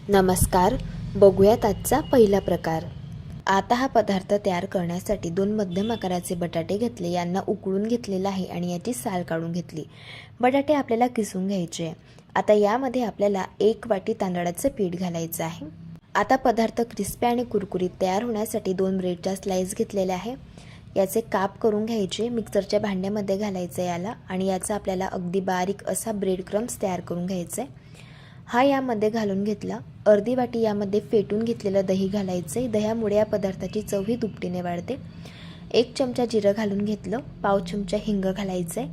नमस्कार. बघूयात आजचा पहिला प्रकार. आता हा पदार्थ तयार करण्यासाठी 2 मध्यम आकाराचे बटाटे घेतले, यांना उकळून घेतलेला आहे आणि याची साल काढून घेतली. बटाटे आपल्याला किसून घ्यायचे. आता यामध्ये आपल्याला 1 वाटी तांदळाचं पीठ घालायचं आहे. आता पदार्थ क्रिस्पी आणि कुरकुरीत तयार होण्यासाठी 2 ब्रेडच्या स्लाइस घेतलेल्या आहे. याचे काप करून घ्यायचे, मिक्सरच्या भांड्यामध्ये घालायचं याला आणि याचा आपल्याला अगदी बारीक असा ब्रेड क्रम्स तयार करून घ्यायचा आहे. हा यामध्ये घालून घेतला. अर्धी वाटी यामध्ये फेटून घेतलेलं दही घालायचे. दह्यामुळे या पदार्थाची चव ही दुपटीने वाढते. 1 चमचा जिरं घालून घेतलं. पाव चमचा हिंग घालायचे.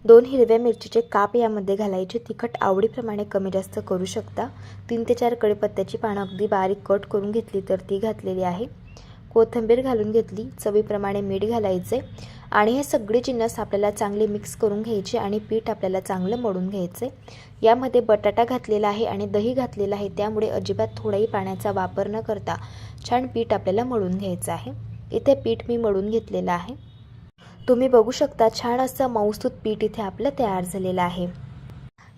2 हिरव्या मिरचीचे काप यामध्ये घालायचे. तिखट आवडीप्रमाणे कमी जास्त करू शकता. 3 ते 4 कढीपत्त्याची पानं अगदी बारीक कट करून घेतली तर ती घातलेली आहे. कोथिंबीर घालून घेतली. चवीप्रमाणे मीठ घालायचे आणि हे सगळे जिन्नस आपल्याला चांगले मिक्स करून घ्यायचे आणि पीठ आपल्याला चांगलं मळून घ्यायचे. यामध्ये बटाटा घातलेला आहे आणि दही घातलेलं आहे, त्यामुळे अजिबात थोडाही पाण्याचा वापर न करता छान पीठ आपल्याला मळून घ्यायचं आहे. इथे पीठ मी मळून घेतलेलं आहे. तुम्ही बघू शकता छान असं मऊसूत पीठ इथे आपलं तयार झालेलं आहे.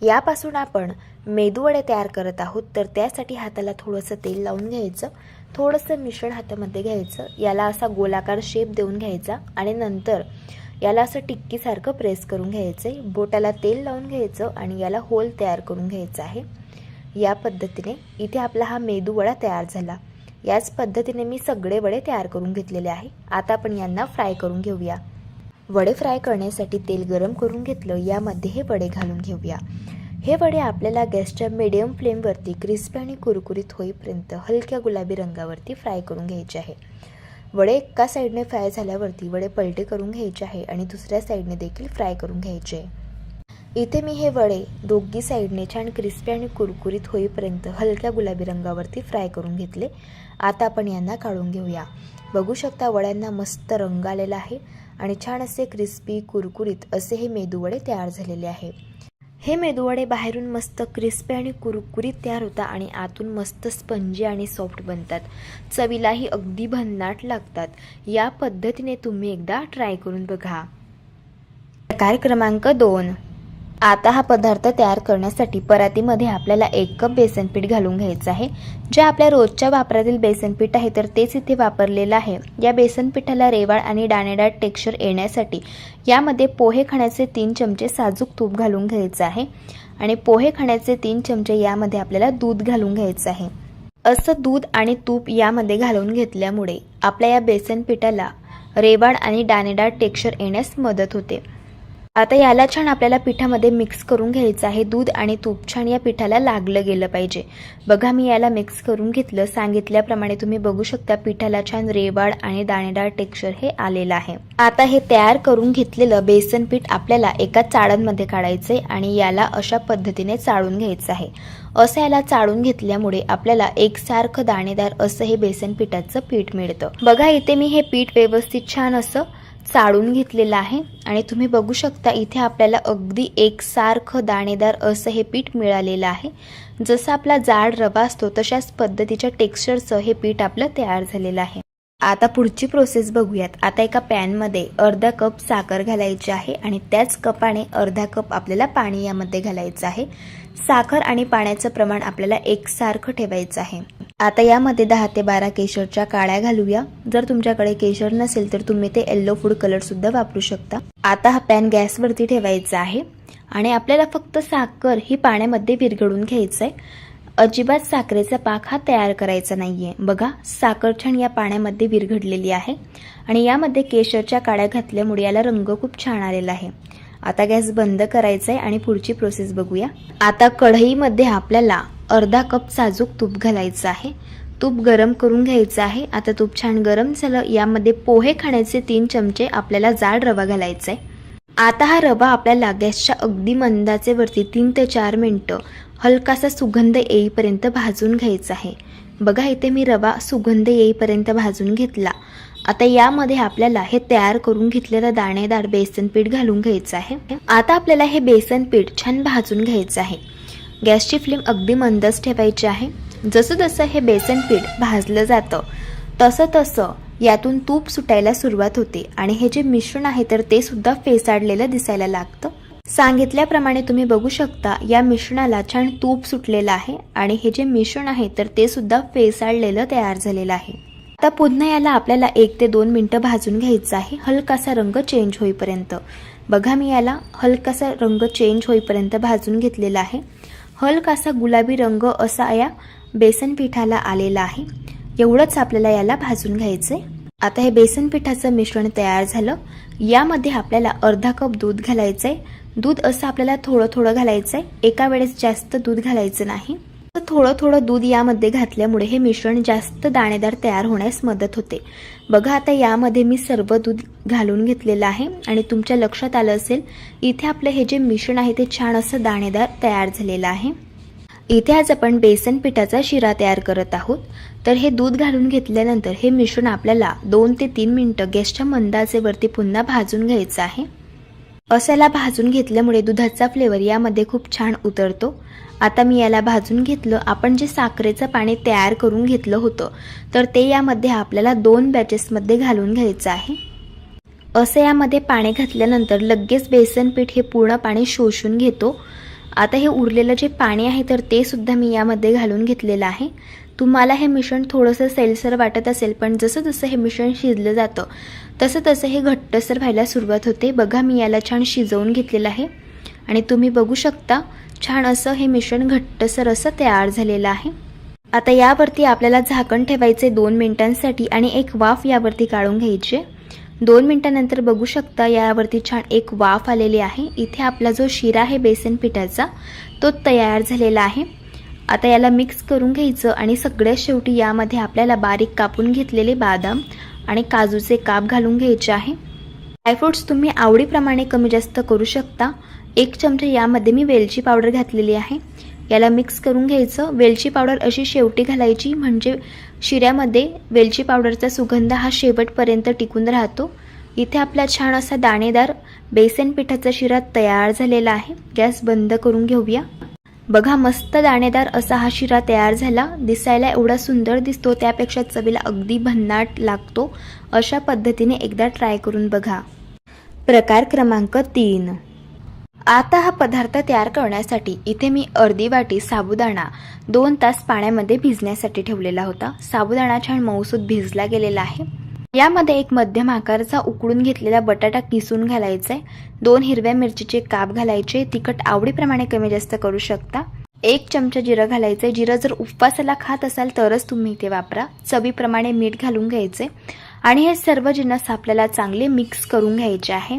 यापासून आपण मेदूवडे तयार करत आहोत, तर त्यासाठी हाताला थोडंसं तेल लावून घ्यायचं. थोडंसं मिश्रण हातामध्ये घ्यायचं. याला असा गोलाकार शेप देऊन घ्यायचा आणि नंतर याला असं टिक्कीसारखं प्रेस करून घ्यायचे. बोटाला तेल लावून घ्यायचं आणि याला होल तयार करून घ्यायचा आहे. या पद्धतीने इथे आपला हा मेदूवडा तयार झाला. याच पद्धतीने मी सगळे वडे तयार करून घेतलेले आहे. आता आपण यांना फ्राय करून घेऊया. वडे फ्राय करण्यासाठी तेल गरम करून घेतलं. यामध्ये हे वडे घालून घेऊया. हे वडे आपल्याला गॅसच्या मीडियम फ्लेमवरती क्रिस्पी आणि कुरकुरीत होईपर्यंत हलक्या गुलाबी रंगावरती फ्राय करून घ्यायचे आहे. वडे एका साईडने फ्राय झाल्यावरती वडे पलटे करून घ्यायचे आहे आणि दुसऱ्या साईडने देखील फ्राय करून घ्यायचे. इथे मी हे वडे दोघी साईडने छान क्रिस्पी आणि कुरकुरीत होईपर्यंत हलक्या गुलाबी रंगावरती फ्राय करून घेतले. आता आपण यांना काढून घेऊया. बघू शकता वड्यांना मस्त रंग आलेला आहे आणि छान असे क्रिस्पी कुरकुरीत असे हे मेदूवडे तयार झालेले आहे. हे मेदूवडे बाहेरून मस्त क्रिस्पी आणि कुरकुरीत तयार होतात आणि आतून मस्त स्पंजी आणि सॉफ्ट बनतात. चवीलाही अगदी भन्नाट लागतात. या पद्धतीने तुम्ही एकदा ट्राय करून बघा. प्रकार क्रमांक 2. आता हा पदार्थ तयार करण्यासाठी परातीमध्ये आपल्याला 1 कप बेसन पीठ घालून घ्यायचं आहे. जे आपल्या रोजच्या वापरातील बेसन पीठ आहे तर तेच इथे वापरलेलं आहे. या बेसन पिठाला रेवाळ आणि दाणेदार टेक्स्चर येण्यासाठी यामध्ये पोहे खाण्याचे 3 चमचे साजूक तूप घालून घ्यायचं आहे आणि पोहे खाण्याचे 3 चमचे यामध्ये आपल्याला दूध घालून घ्यायचं आहे. असं दूध आणि तूप यामध्ये घालून घेतल्यामुळे आपल्या या बेसन पिठाला रेवाळ आणि दाणेदार टेक्स्चर येण्यास मदत होते. आता याला छान आपल्याला पिठामध्ये मिक्स करून घ्यायचं आहे. दूध आणि तूप छान या पिठाला लागलं गेलं पाहिजे. बघा मी याला मिक्स करून घेतलं. सांगितल्याप्रमाणे तुम्ही बघू शकता पिठाला छान रेवाळ आणि दाणेदार टेक्स्चर हे आलेलं आहे. आता हे तयार करून घेतलेलं बेसन पीठ आपल्याला एका चाळणमध्ये काढायचे आणि याला अशा पद्धतीने चाळून घ्यायचं आहे. असं याला चाळून घेतल्यामुळे आपल्याला एकसारखं दाणेदार असं हे बेसन पिठाचं पीठ मिळतं. बघा इथे मी हे पीठ व्यवस्थित छान असं चाळून घेतलेलं आहे आणि तुम्ही बघू शकता इथे आपल्याला अगदी एकसारखं दाणेदार असं हे पीठ मिळालेलं आहे. जसं आपला जाड रवा असतो तशाच पद्धतीच्या टेक्स्चरचं हे पीठ आपलं तयार झालेलं आहे. आता पुढची प्रोसेस बघूयात. आता एका पॅनमध्ये अर्धा कप साखर घालायची आहे आणि त्याच कपाने अर्धा कप आपल्याला पाणी यामध्ये घालायचं आहे. साखर आणि पाण्याचं प्रमाण आपल्याला एकसारखं ठेवायचं आहे. आता यामध्ये 10 ते 12 केशरच्या काड्या घालूया. जर तुमच्याकडे केशर नसेल तर तुम्ही ते येलो फूड कलर सुद्धा वापरू शकता. आता हा पॅन गॅसवरती ठेवायचा आहे आणि आपल्याला फक्त साखर ही पाण्यामध्ये विरघळून घ्यायचं आहे. अजिबात साखरेचा पाक हा तयार करायचा नाहीये. बघा साखर छान या पाण्यामध्ये विरघळलेली आहे आणि यामध्ये केशरच्या काड्या घातल्यामुळे याला रंग खूप छान आलेला आहे. आता गॅस बंद करायचा आहे आणि पुढची प्रोसेस बघूया. आता कढईमध्ये आपल्याला अर्धा कप साजूक तूप घालायचं आहे. तूप गरम करून घ्यायचं आहे. आता तूप छान गरम झालं. यामध्ये पोहे खाण्याचे 3 चमचे आपल्याला जाड रवा घालायचा आहे. आता हा रवा आपल्याला गॅसच्या अगदी मंद आचेवरती 3 ते 4 मिनिटं हलकासा सुगंध येईपर्यंत भाजून घ्यायचा आहे. बघा इथे मी रवा सुगंध येईपर्यंत भाजून घेतला. आता यामध्ये आपल्याला हे तयार करून घेतलेलं दाणेदार बेसन पीठ घालून घ्यायचं आहे. आता आपल्याला हे बेसन पीठ छान भाजून घ्यायचं आहे. गॅसची फ्लेम अगदी मंदच ठेवायची आहे. जसं जसं हे बेसन पीठ भाजलं जातं तसं तसं यातून तूप सुटायला सुरुवात होते आणि हे जे मिश्रण आहे तर ते सुद्धा फेसाळलेलं दिसायला लागतं. सांगितल्याप्रमाणे तुम्ही बघू शकता या मिश्रणाला छान तूप सुटलेलं आहे आणि हे जे मिश्रण आहे तर ते सुद्धा फेसाळलेलं तयार झालेलं आहे. आता पुन्हा याला आपल्याला 1 ते 2 मिनिटं भाजून घ्यायचं आहे, हलकासा रंग चेंज होईपर्यंत. बघा मी याला हलकासा रंग चेंज होईपर्यंत भाजून घेतलेला आहे. हलकासा गुलाबी रंग असा या बेसन पिठाला आलेला आहे. एवढंच आपल्याला याला भाजून घ्यायचं आहे. आता हे बेसन पिठाचं मिश्रण तयार झालं. यामध्ये आपल्याला अर्धा कप दूध घालायचं आहे. दूध असं आपल्याला थोडं थोडं घालायचं आहे, एका वेळेस जास्त दूध घालायचं नाही. थोडं थोडं दूध यामध्ये घातल्यामुळे हे मिश्रण जास्त दाणेदार तयार होण्यास मदत होते. बघा आता यामध्ये मी सर्व दूध घालून घेतलेलं आहे आणि तुमच्या लक्षात आलं असेल इथे आपलं हे जे मिश्रण आहे ते छान असं दाणेदार तयार झालेलं आहे. इथे आज आपण बेसन पिठाचा शिरा तयार करत आहोत. तर हे दूध घालून घेतल्यानंतर हे मिश्रण आपल्याला 2 ते 3 मिनिटं गॅसच्या मंद आचेवरती पुन्हा भाजून घ्यायचं आहे. असाला भाजून घेतल्यामुळे दुधाचा फ्लेवर यामध्ये खूप छान उतरतो. आता मी याला भाजून घेतलं. आपण जे साखरेचं पाणी तयार करून घेतलं होतं तर ते यामध्ये आपल्याला 2 बॅचेसमध्ये घालून घ्यायचं आहे. असं यामध्ये पाणी घातल्यानंतर लगेच बेसन पीठ हे पूर्ण पाणी शोषून घेतो. आता हे उरलेलं जे पाणी आहे तर ते सुद्धा मी यामध्ये घालून घेतलेलं आहे. तुम्हाला हे मिश्रण थोडंसं सैलसर वाटत असेल पण जसं जसं हे मिश्रण शिजलं जातं तसं तसं हे घट्टसर व्हायला सुरुवात होते. बघा मी याला छान शिजवून घेतलेलं आहे आणि तुम्ही बघू शकता छान असं हे मिश्रण घट्टसर असं तयार झालेलं आहे. आता यावरती आपल्याला झाकण ठेवायचे 2 मिनिटांसाठी आणि एक वाफ यावरती काढून घ्यायची. 2 मिनिटांनंतर बघू शकता यावरती छान एक वाफ आलेली आहे. इथे आपला जो शिरा आहे बेसन पिठाचा तो तयार झालेला आहे. आता याला मिक्स करून घ्यायचं आणि सगळ्यात शेवटी यामध्ये आपल्याला बारीक कापून घेतलेले बदाम आणि काजूचे काप घालून घ्यायचे आहे. ड्रायफ्रूट्स तुम्ही आवडीप्रमाणे कमी जास्त करू शकता. 1 चमचा यामध्ये मी वेलची पावडर घातलेली आहे. याला मिक्स करून घ्यायचं. वेलची पावडर अशी शेवटी घालायची म्हणजे शिऱ्यामध्ये वेलची पावडरचा सुगंध हा शेवटपर्यंत टिकून राहतो. इथे आपला छान असा दाणेदार बेसन पिठाचा शिरा तयार झालेला आहे. गॅस बंद करून घेऊया. बघा मस्त दाणेदार असा हा शिरा तयार झाला. दिसायला एवढा सुंदर दिसतो त्यापेक्षा चवीला अगदी भन्नाट लागतो. अशा पद्धतीने एकदा ट्राय करून बघा. प्रकार क्रमांक 3. आता हा पदार्थ तयार करण्यासाठी इथे मी अर्धी वाटी साबुदाणा 2 तास पाण्यामध्ये भिजण्यासाठी ठेवलेला होता. साबुदाणा छान मऊसूत भिजला गेलेला आहे. यामध्ये एक मध्यम आकाराचा उकडून घेतलेला बटाटा किसून घालायचा आहे. 2 हिरव्या मिरचीचे काप घालायचे. तिखट आवडीप्रमाणे कमी जास्त करू शकता. 1 चमचा जिरं घालायचं. जिरं जर उपवासाला खात असाल तरच तुम्ही इथे वापरा. चवीप्रमाणे मीठ घालून घ्यायचे आणि हे सर्व जिन्नस आपल्याला चांगले मिक्स करून घ्यायचे आहे.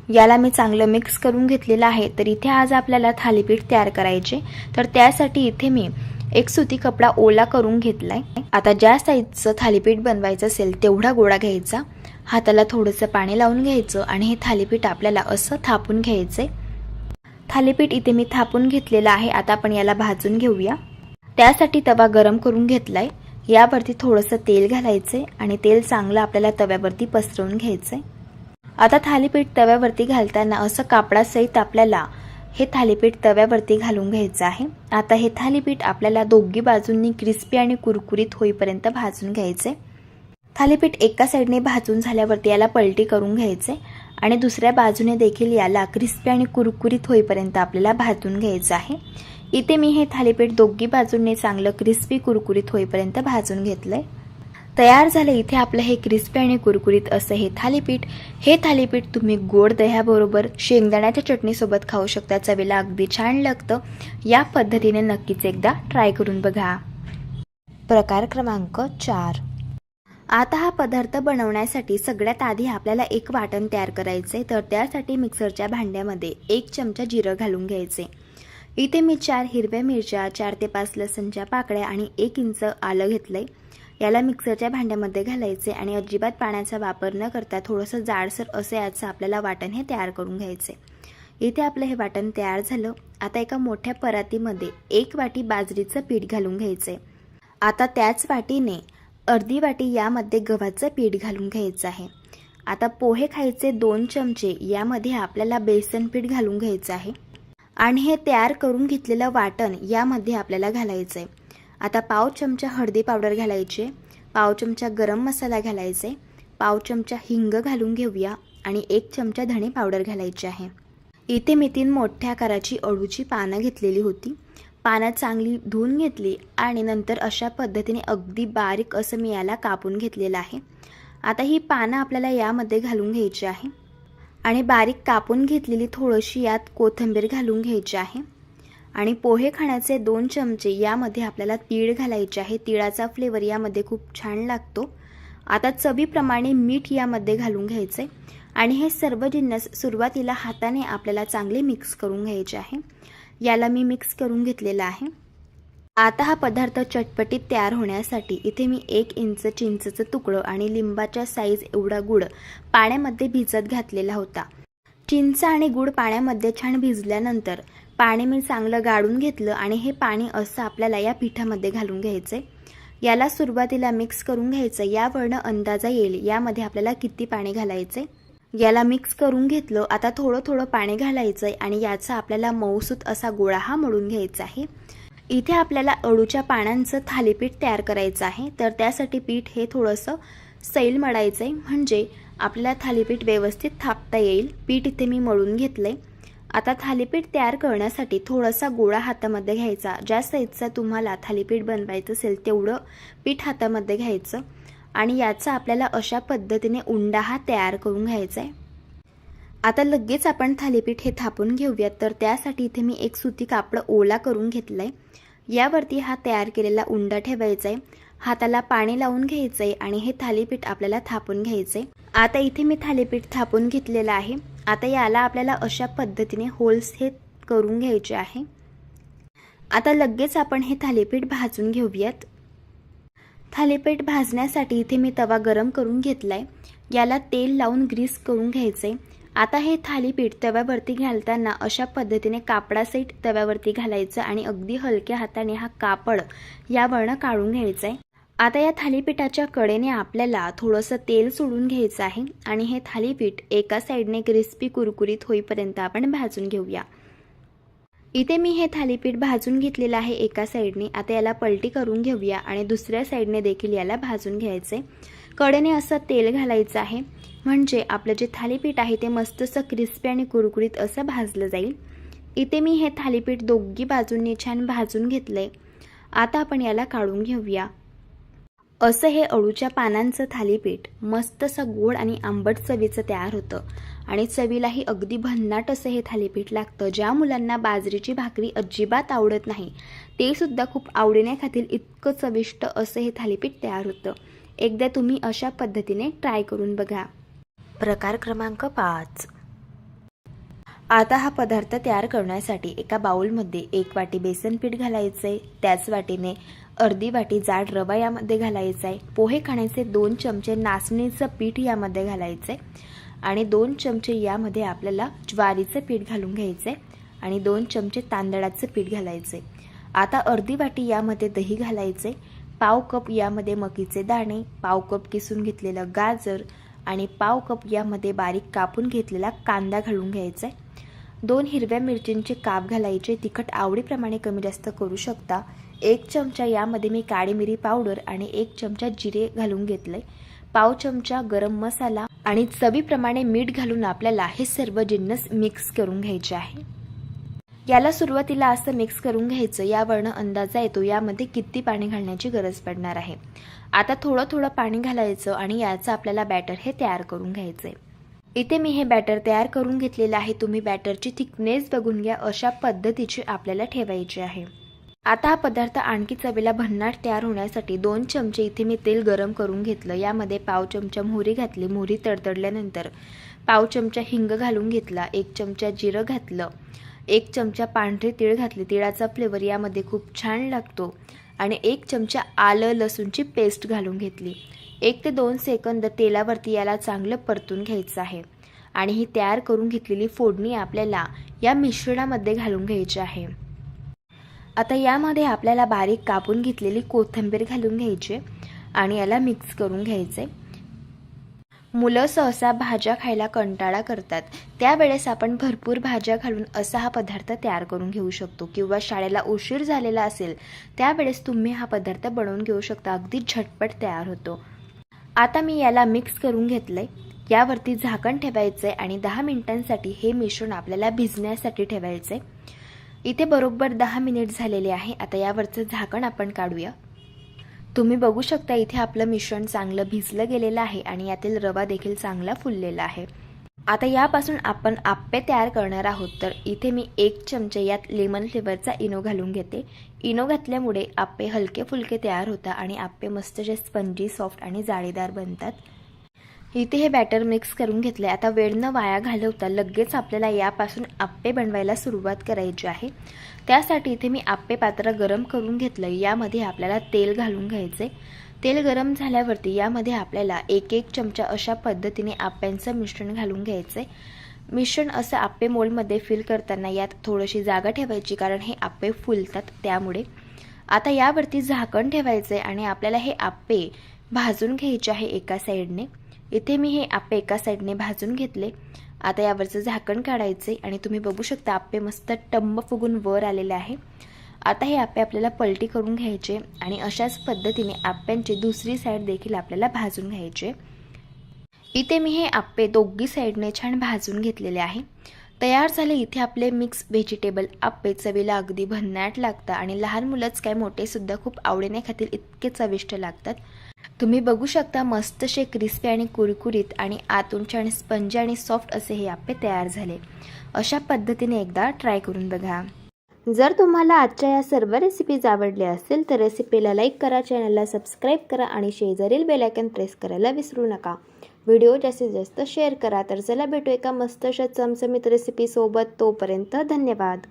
याला मी चांगलं मिक्स करून घेतलेलं आहे. तर इथे आज आपल्याला थालीपीठ तयार करायचे. तर त्यासाठी इथे मी एक सुती कपडा ओला करून घेतलाय. आता ज्या साईजचं थालीपीठ बनवायचं असेल तेवढा गोळा घ्यायचा. हाताला थोडंसं पाणी लावून घ्यायचं आणि हे थालीपीठ आपल्याला असं थापून घ्यायचंय. थालीपीठ इथे मी थापून घेतलेलं आहे. आता आपण याला भाजून घेऊया. त्यासाठी तवा गरम करून घेतलाय. यावरती थोडंसं तेल घालायचंय आणि तेल चांगलं आपल्याला तव्यावरती पसरवून घ्यायचंय. आता थालीपीठ तव्यावरती घालताना असं कापडासहित आपल्याला हे थालीपीठ तव्यावरती घालून घ्यायचं आहे. आता हे थालीपीठ आपल्याला दोघी बाजूंनी क्रिस्पी आणि कुरकुरीत होईपर्यंत भाजून घ्यायचे. थालीपीठ एका साईडने भाजून झाल्यावरती याला पलटी करून घ्यायचे आणि दुसऱ्या बाजूने देखील याला क्रिस्पी आणि कुरकुरीत होईपर्यंत आपल्याला भाजून घ्यायचं आहे. इथे मी हे थालीपीठ दोघी बाजूंनी चांगलं क्रिस्पी कुरकुरीत होईपर्यंत भाजून घेतलंय. तयार झालं इथे आपलं हे क्रिस्पी आणि कुरकुरीत असं हे थालीपीठ. हे थालीपीठ तुम्ही गोड दह्याबरोबर शेंगदाण्याच्या चटणीसोबत खाऊ शकता. चवीला अगदी छान लागतं. या पद्धतीने नक्कीच एकदा ट्राय करून बघा. प्रकार क्रमांक 4. आता हा पदार्थ बनवण्यासाठी सगळ्यात आधी आपल्याला एक वाटण तयार करायचे. तर त्यासाठी मिक्सरच्या भांड्यामध्ये 1 चमचा जिरं घालून घ्यायचे. इथे मी 4 हिरव्या मिरच्या, 4 ते 5 लसणच्या पाकळ्या आणि 1 इंच आलं घेतलंय. याला मिक्सरच्या भांड्यामध्ये घालायचे आणि अजिबात पाण्याचा वापर न करता थोडंसं जाडसर असं याचं आपल्याला वाटण हे तयार करून घ्यायचे. इथे आपलं हे वाटण तयार झालं. आता एका मोठ्या परातीमध्ये 1 वाटी बाजरीचं पीठ घालून घ्यायचे. आता त्याच वाटीने अर्धी वाटी यामध्ये गव्हाचं पीठ घालून घ्यायचं आहे. आता पोहे खायचे 2 चमचे यामध्ये आपल्याला बेसन पीठ घालून घ्यायचं आहे आणि हे तयार करून घेतलेलं वाटण यामध्ये आपल्याला घालायचं आहे. आता पाव चमचा हळदी पावडर घालायचे, पाव चमचा गरम मसाला घालायचे, पाव चमचा हिंग घालून घेऊया आणि 1 चमचा धणे पावडर घालायचे आहे. इथे मी 3 मोठ्या आकाराची अळूची पानं घेतलेली होती. पानं चांगली धुवून घेतली आणि नंतर अशा पद्धतीने अगदी बारीक असं मी याला कापून घेतलेलं आहे. आता ही पानं आपल्याला यामध्ये घालून घ्यायची आहे आणि बारीक कापून घेतलेली थोडीशी यात कोथिंबीर घालून घ्यायची आहे आणि पोहे खाण्याचे 2 चमचे यामध्ये आपल्याला तीळ घालायचे आहे. तिळाचा फ्लेवर यामध्ये खूप छान लागतो. आता चवीप्रमाणे मीठ यामध्ये घालून घ्यायचे आणि हे सर्व जिन्नस सुरुवातीला हाताने आपल्याला चांगले मिक्स करून घ्यायचे आहे. याला मी मिक्स करून घेतलेला आहे. आता हा पदार्थ चटपटीत तयार होण्यासाठी इथे मी 1 इंच चिंचेचं तुकडं आणि लिंबाच्या साईज एवढा गूळ पाण्यामध्ये भिजत घातलेला होता. चिंच आणि गूळ पाण्यामध्ये छान भिजल्यानंतर पाणी मी चांगलं गाळून घेतलं आणि हे पाणी असं आपल्याला या पिठामध्ये घालून घ्यायचं. याला सुरुवातीला मिक्स करून घ्यायचं. यावरनं अंदाजा येईल यामध्ये आपल्याला किती पाणी घालायचे. याला मिक्स करून घेतलं. आता थोडं थोडं पाणी घालायचं आणि याचा आपल्याला मऊसूत असा गोळा हा मळून घ्यायचा आहे. इथे आपल्याला अळूच्या पानांचं थालीपीठ तयार करायचं आहे. तर त्यासाठी पीठ हे थोडंसं सैल मळायचं आहे, म्हणजे आपल्याला थालीपीठ व्यवस्थित थापता येईल. पीठ इथे मी मळून घेतलंय. आता थालीपीठ तयार करण्यासाठी थोडासा गोळा हातामध्ये घ्यायचा. ज्या साईजचा तुम्हाला थालीपीठ बनवायचं असेल तेवढं पीठ हातामध्ये घ्यायचं आणि याचा आपल्याला अशा पद्धतीने उंडा हा तयार करून घ्यायचा आहे. आता लगेच आपण थालीपीठ हे थापून घेऊयात. तर त्यासाठी इथे मी एक सुती कापड ओला करून घेतलंय. यावरती हा तयार केलेला उंडा ठेवायचा आहे. हाताला पाणी लावून घ्यायचं आहे आणि हे थालीपीठ आपल्याला थापून घ्यायचं आहे. आता इथे मी थालीपीठ थापून घेतलेलं आहे. आता याला आपल्याला अशा पद्धतीने होल्स हे करून घ्यायचे आहे. आता लगेच आपण हे थालीपीठ भाजून घेऊयात. थालीपीठ भाजण्यासाठी इथे मी तवा गरम करून घेतलाय. याला तेल लावून ग्रीस करून घ्यायचे. आता हे थालीपीठ तव्यावरती घालताना अशा पद्धतीने कापडासहित तव्यावरती घालायचं आणि अगदी हलक्या हाताने हा कापड यावरनं काढून घ्यायचा आहे. आता या थालीपीठाच्या कडेने आपल्याला थोडंसं तेल सोडून घ्यायचं आहे आणि हे थालीपीठ एका साईडने क्रिस्पी कुरकुरीत होईपर्यंत आपण भाजून घेऊया. इथे मी हे थालीपीठ भाजून घेतलेलं आहे एका साईडने. आता याला पलटी करून घेऊया आणि दुसऱ्या साईडने देखील याला भाजून घ्यायचे. कडेने असं तेल घालायचं आहे, म्हणजे आपलं जे थालीपीठ आहे ते मस्त असं क्रिस्पी आणि कुरकुरीत असं भाजलं जाईल. इथे मी हे थालीपीठ दोघी बाजूंनी छान भाजून घेतलंय. आता आपण याला काढून घेऊया. असं हे अळूच्या पानांचं थालीपीठ मस्त असं गोड आणि आंबट चवीचं तयार होतं आणि चवीलाही अगदी भन्नाट असं हे थालीपीठ लागतं. ज्या मुलांना बाजरीची भाकरी अजिबात आवडत नाही ते सुद्धा खूप आवडीने खातील, इतकं चविष्ट असं हे थालीपीठ तयार होतं. एकदा तुम्ही अशा पद्धतीने ट्राय करून बघा. प्रकार क्रमांक 5. आता हा पदार्थ तयार करण्यासाठी एका बाउलमध्ये 1 वाटी बेसन पीठ घालायचे. त्याच वाटीने अर्धी वाटी जाड रवा यामध्ये घालायचा आहे. पोहे खाण्याचे 2 चमचे नाचणीचं पीठ यामध्ये घालायचे आणि 2 चमचे यामध्ये आपल्याला ज्वारीचं पीठ घालून घ्यायचे आणि 2 चमचे तांदळाचं पीठ घालायचे. आता अर्धी वाटी यामध्ये दही घालायचे. पाव कप यामध्ये मकीचे दाणे, पाव कप किसून घेतलेलं गाजर आणि पाव कप यामध्ये बारीक कापून घेतलेला कांदा घालून घ्यायचा. 2 हिरव्या मिरचींचे काप घालायचे. तिखट आवडीप्रमाणे कमी जास्त करू शकता. 1 चमचा यामध्ये मी काळी मिरी पावडर आणि 1 चमचा जिरे घालून घेतले. पाव चमचा गरम मसाला आणि चवीप्रमाणे मीठ घालून आपल्याला हे सर्व जिन्नस मिक्स करून घ्यायचे आहे. याला सुरुवातीला असं मिक्स करून घ्यायचं. यावरनं अंदाजा येतो यामध्ये किती पाणी घालण्याची गरज पडणार आहे. आता थोडं थोडं पाणी घालायचं आणि याचं आपल्याला बॅटर हे तयार करून घ्यायचंय. इथे मी हे बॅटर तयार करून घेतलेलं आहे. तुम्ही बॅटरची थिकनेस बघून घ्या. अशा पद्धतीची आपल्याला ठेवायची आहे. आता हा पदार्थ आणखी चवीला भन्नाट तयार होण्यासाठी 2 चमचे इथे मी तेल गरम करून घेतलं. यामध्ये पाव चमचा मोहरी घातली. मोहरी तडतडल्यानंतर पाव चमचा हिंग घालून घेतला. 1 चमचा जिरं घातलं. 1 चमचा पांढरे तीळ घातले. तिळाचा फ्लेवर यामध्ये खूप छान लागतो आणि 1 चमचा आलं लसूणची पेस्ट घालून घेतली. 1 ते 2 सेकंद तेलावरती याला चांगलं परतून घ्यायचं आहे आणि ही तयार करून घेतलेली फोडणी आपल्याला या मिश्रणामध्ये घालून घ्यायची आहे. आता यामध्ये आपल्याला बारीक कापून घेतलेली कोथिंबीर घालून घ्यायची आणि याला मिक्स करून घ्यायचे. मुलं सहसा भाज्या खायला कंटाळा करतात, त्यावेळेस आपण भरपूर भाज्या घालून असा हा पदार्थ तयार करून घेऊ शकतो. किंवा शाळेला उशीर झालेला असेल त्यावेळेस तुम्ही हा पदार्थ बनवून घेऊ शकता. अगदी झटपट तयार होतो. आता मी याला मिक्स करून घेतलंय. यावरती झाकण ठेवायचं आहे आणि 10 मिनिटांसाठी हे मिश्रण आपल्याला भिजण्यासाठी ठेवायचं आहे. इथे बरोबर 10 मिनिट झालेले आहे. आता यावरचं झाकण आपण काढूया. तुम्ही बघू शकता इथे आपलं मिश्रण चांगलं भिजलं गेलेलं आहे आणि यातील रवा देखील चांगला फुललेला आहे. आता यापासून आपण आप्पे तयार करणार आहोत. तर इथे मी 1 चमचे यात लेमन फ्लेवरचा इनो घालून घेते. इनो घातल्यामुळे आप्पे हलके फुलके तयार होतात आणि आप्पे मस्त जे स्पंजी सॉफ्ट आणि जाळीदार बनतात. इथे हे बॅटर मिक्स करून घेतले. आता वेळ न वाया घालवता लगेच आपल्याला यापासून आप्पे बनवायला सुरुवात करायची आहे. त्यासाठी इथे मी आप्पे पात्र गरम करून घेतलं. यामध्ये आपल्याला तेल घालून घ्यायचे. तेल गरम झाल्यावरती यामध्ये आपल्याला 1-1 चमचा अशा पद्धतीने आप्यांचं मिश्रण घालून घ्यायचे. मिश्रण असं आप्पे मोल्डमध्ये फिल करताना यात थोडीशी जागा ठेवायची, कारण हे आप्पे फुलतात त्यामुळे. आता यावरती झाकण ठेवायचे आणि आपल्याला हे आप्पे भाजून घ्यायचे आहे एका साईडने. इथे मी हे आप्पे एका साईडने भाजून घेतले. आता यावरचं झाकण काढायचे आणि तुम्ही बघू शकता आप्पे मस्त टम्म फुगून वर आलेले आहे. आता हे आप्पे आपल्याला पलटी करून घ्यायचे आणि अशाच पद्धतीने आप्यांची दुसरी साईड देखील आपल्याला भाजून घ्यायचे. इथे मी हे आप्पे दोघी साईडने छान भाजून घेतलेले आहे. तयार झाले इथे आपले मिक्स व्हेजिटेबल आप्पे. चवीला अगदी भन्नाट लागतात आणि लहान मुलंच काय मोठे सुद्धा खूप आवडीने खातील इतके चविष्ट लागतात. तुम्ही बघू शकता मस्तसे क्रिस्पी आणि कुरकुरीत आणि आतून छान स्पंजी आणि सॉफ्ट असे हे आप्पे तयार झाले. अशा पद्धतीने एकदा ट्राय करून बघा. जर तुम्हाला आजच्या या सर्व रेसिपीज आवडल्या असेल तर रेसिपीला लाईक करा, चॅनलला सबस्क्राईब करा आणि शेजारील बेल आयकॉन प्रेस करायला विसरू नका. व्हिडिओ जास्तीत जास्त शेअर करा. तर चला भेटू एका मस्त अशा चमचमीत रेसिपीसोबत. तोपर्यंत धन्यवाद.